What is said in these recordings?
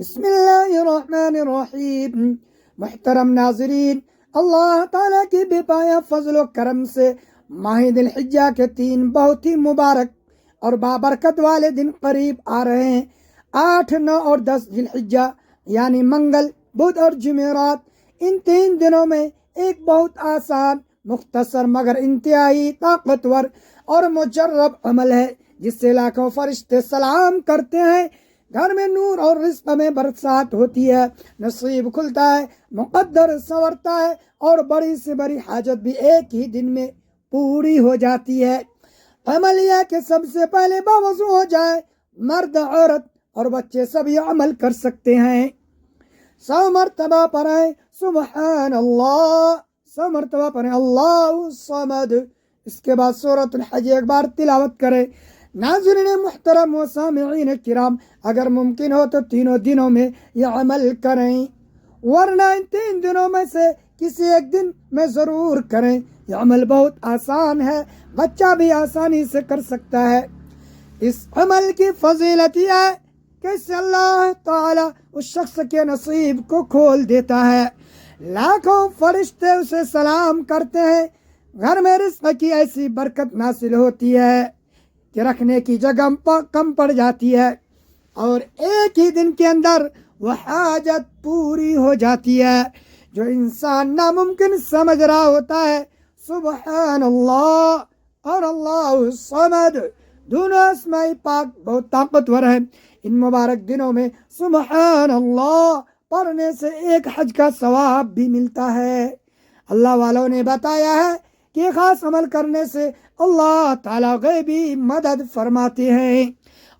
بسم اللہ الرحمن الرحیم۔ محترم ناظرین، اللہ تعالیٰ کی بے پایا فضل و کرم سے ماہ ذی الحجہ کے 3 بہت ہی مبارک اور بابرکت والے دن قریب آ رہے ہیں۔ 8، 9 اور 10 ذی الحجہ یعنی منگل، بدھ اور جمعرات۔ ان 3 دنوں میں ایک بہت آسان، مختصر مگر انتہائی طاقتور اور مجرب عمل ہے جس سے لاکھوں فرشتے سلام کرتے ہیں۔ گھر میں نور اور رزق میں برسات ہوتی ہے، نصیب کھلتا ہے، مقدر سنورتا ہے اور بڑی سے بڑی حاجت بھی ایک ہی دن میں پوری ہو جاتی ہے۔ عمل یہ کہ سب سے پہلے باوضو ہو جائے، مرد، عورت اور بچے سب یہ عمل کر سکتے ہیں۔ 100 مرتبہ پڑھیں سبحان اللہ، 100 مرتبہ پڑھیں اللہ الصمد۔ اس کے بعد سورۃ الحج ایک بار تلاوت کریں۔ ناظرین محترم و سامعین کرام، اگر ممکن ہو تو تینوں دنوں میں یہ عمل کریں، ورنہ ان 3 دنوں میں سے کسی ایک دن میں ضرور کریں۔ یہ عمل بہت آسان ہے، بچہ بھی آسانی سے کر سکتا ہے۔ اس عمل کی فضیلت یہ ہے کہ اس سے اللہ تعالیٰ اس شخص کے نصیب کو کھول دیتا ہے، لاکھوں فرشتے اسے سلام کرتے ہیں، گھر میں رزق کی ایسی برکت نازل ہوتی ہے کہ رکھنے کی جگہ کم پڑ جاتی ہے، اور ایک ہی دن کے اندر وہ حاجت پوری ہو جاتی ہے جو انسان ناممکن سمجھ رہا ہوتا ہے۔ سبحان اللہ اور اللہ الصمد دونوں اسماء پاک بہت طاقتور ہیں۔ ان مبارک دنوں میں سبحان اللہ پڑھنے سے ایک حج کا ثواب بھی ملتا ہے۔ اللہ والوں نے بتایا ہے کہ خاص عمل کرنے سے اللہ تعالیٰ غیبی مدد فرماتے ہیں،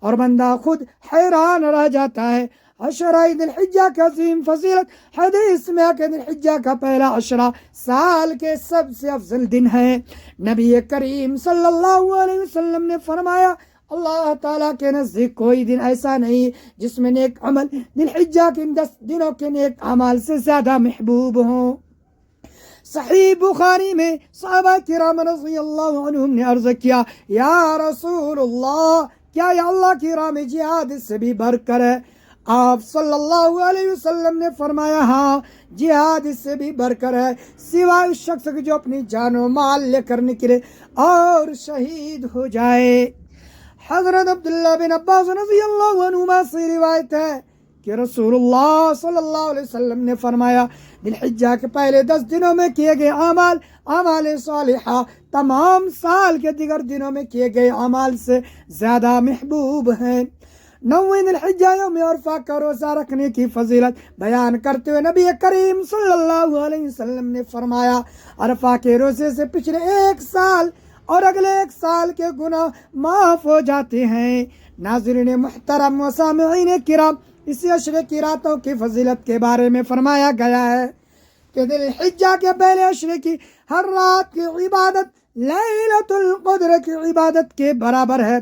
اور بندہ خود حیران رہ جاتا ہے۔ عشرہ ذی الحجہ کا عظیم فضیلت حدیث میں کہ ذی الحجہ کا پہلا عشرہ سال کے سب سے افضل دن ہے۔ نبی کریم صلی اللہ علیہ وسلم نے فرمایا، اللہ تعالیٰ کے نزدیک کوئی دن ایسا نہیں جس میں نیک عمل ذی الحجہ کے 10 دنوں کے نیک اعمال سے زیادہ محبوب ہوں۔ صحیح بخاری میں صحابہ کرام رضی اللہ عنہم نے عرض کیا، یا رسول اللہ، کیا یہ اللہ کی راہ میں جہاد سے بھی بڑھ کر ہے؟ آپ صلی اللہ علیہ وسلم نے فرمایا، ہاں، جہاد اس سے بھی بڑھ کر ہے، سوائے اس شخص کے جو اپنی جان و مال لے کر نکلے اور شہید ہو جائے۔ حضرت عبداللہ بن عباس رضی اللہ عنہما سے روایت ہے کہ رسول اللہ صلی اللہ علیہ وسلم نے فرمایا، ذی الحجہ کے پہلے 10 دنوں میں کیے گئے اعمال صالحہ تمام سال کے دیگر دنوں میں کیے گئے اعمال سے زیادہ محبوب ہیں۔ 9 ذی الحجہ یوم عرفہ کا روزہ رکھنے کی فضیلت بیان کرتے ہوئے نبی کریم صلی اللہ علیہ وسلم نے فرمایا، عرفہ کے روزے سے پچھلے 1 سال اور اگلے 1 سال کے گناہ معاف ہو جاتے ہیں۔ ناظرین محترم و سامعین کرام، اسی عشرے کی راتوں کی فضیلت کے بارے میں فرمایا گیا ہے کہ ذی الحجہ کے پہلے عشرے کی ہر رات کی عبادت لیلۃ القدر کی عبادت کے برابر ہے۔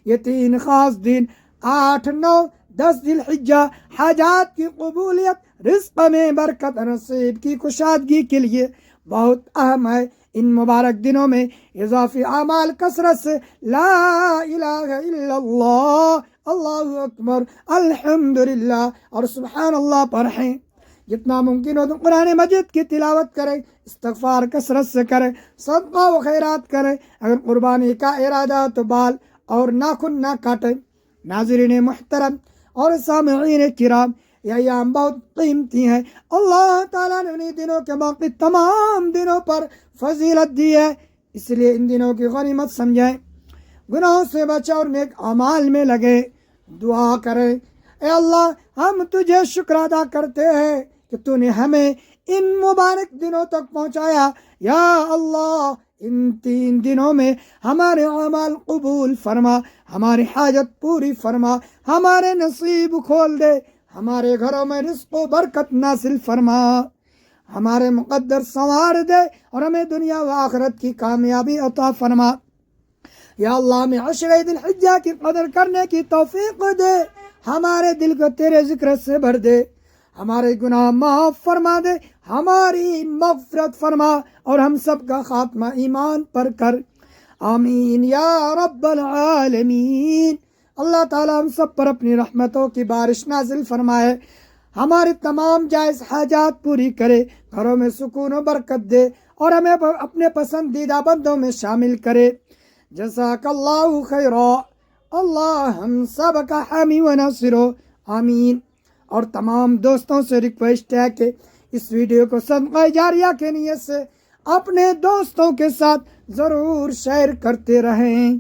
یہ 3 خاص دن 8، 9، 10 ذی الحجہ حاجات کی قبولیت، رزق میں برکت، نصیب کی کشادگی کے لیے بہت اہم ہے۔ ان مبارک دنوں میں اضافی اعمال کثرت سے لا الہ الا اللہ، اللہ اکبر، الحمدللہ اور سبحان اللہ پڑھیں۔ جتنا ممکن ہو تو قرآن مجید کی تلاوت کریں، استغفار کثرت سے کریں، صدقہ و خیرات کریں، اگر قربانی کا ارادہ تو بال اور ناخن نہ کاٹیں۔ ناظرین محترم اور سامعین کرام، یہ ایام بہت قیمتی ہیں، اللہ تعالیٰ نے انہیں دنوں کے باقی تمام دنوں پر فضیلت دی ہے، اس لیے ان دنوں کی غنیمت سمجھیں، گناہوں سے بچیں اور نیک اعمال میں لگے۔ دعا کریں، اے اللہ، ہم تجھے شکر ادا کرتے ہیں کہ تو نے ہمیں ان مبارک دنوں تک پہنچایا۔ یا اللہ، ان 3 دنوں میں ہمارے اعمال قبول فرما، ہماری حاجت پوری فرما، ہمارے نصیب کھول دے، ہمارے گھروں میں رزق و برکت نازل فرما، ہمارے مقدر سنوار دے اور ہمیں دنیا و آخرت کی کامیابی عطا فرما۔ یا اللہ، ہمیں عشرہ ذی الحجہ کی قدر کرنے کی توفیق دے، ہمارے دل کو تیرے ذکر سے بھر دے، ہمارے گناہ معاف فرما دے، ہماری مغفرت فرما اور ہم سب کا خاتمہ ایمان پر کر۔ آمین یا رب العالمین۔ اللہ تعالیٰ ہم سب پر اپنی رحمتوں کی بارش نازل فرمائے، ہماری تمام جائز حاجات پوری کرے، گھروں میں سکون و برکت دے اور ہمیں اپنے پسندیدہ بندوں میں شامل کرے۔ جزاک اللہ خیرا، اللہ ہم سب کا حامی و ناصر ہو، آمین۔ اور تمام دوستوں سے ریکویسٹ ہے کہ اس ویڈیو کو صدقہ جاریہ کے نیت سے اپنے دوستوں کے ساتھ ضرور شیئر کرتے رہیں۔